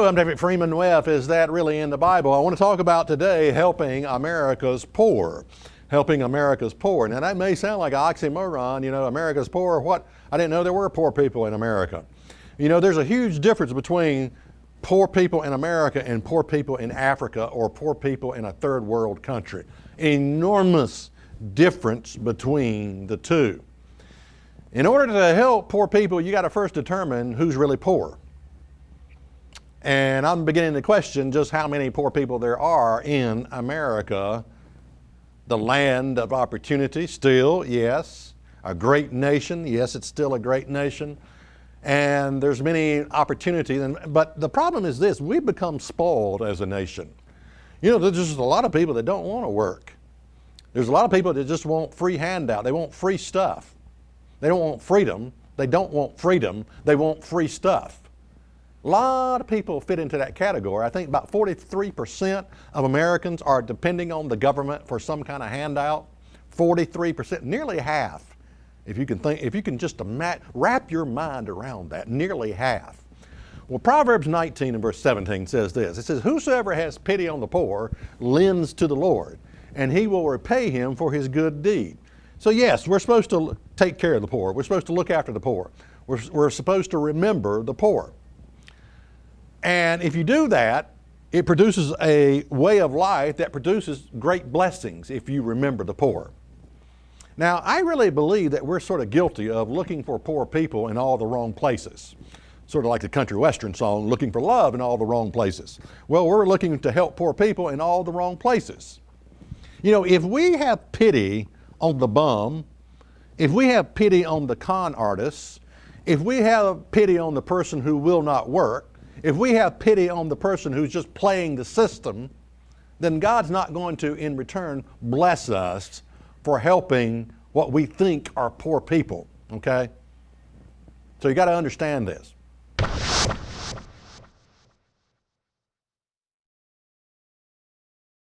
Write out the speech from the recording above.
I'm David Freeman. Well, is that really in the Bible? I want to talk about today helping America's poor. Helping America's poor. Now that may sound like an oxymoron, America's poor. What? I didn't know there were poor people in America. There's a huge difference between poor people in America and poor people in Africa or poor people in a third world country. Enormous difference between the two. In order to help poor people, you got to first determine who's really poor. And I'm beginning to question just how many poor people there are in America, the land of opportunity, still, yes. A great nation, yes, it's still a great nation. And there's many opportunities, but the problem is this: we've become spoiled as a nation. There's just a lot of people that don't want to work. There's a lot of people that just want free handout. They want free stuff. They don't want freedom. They don't want freedom. They want free stuff. A lot of people fit into that category. I think about 43% of Americans are depending on the government for some kind of handout. 43%, nearly half. If you can just wrap your mind around that, nearly half. Well, Proverbs 19 and verse 17 says this. It says, "Whosoever has pity on the poor lends to the Lord, and he will repay him for his good deed." So yes, we're supposed to take care of the poor. We're supposed to look after the poor. We're supposed to remember the poor. And if you do that, it produces a way of life that produces great blessings if you remember the poor. Now, I really believe that we're sort of guilty of looking for poor people in all the wrong places. Sort of like the country western song, looking for love in all the wrong places. Well, we're looking to help poor people in all the wrong places. If we have pity on the bum, if we have pity on the con artist, if we have pity on the person who will not work, if we have pity on the person who's just playing the system, then God's not going to, in return, bless us for helping what we think are poor people, okay? So you got to understand this.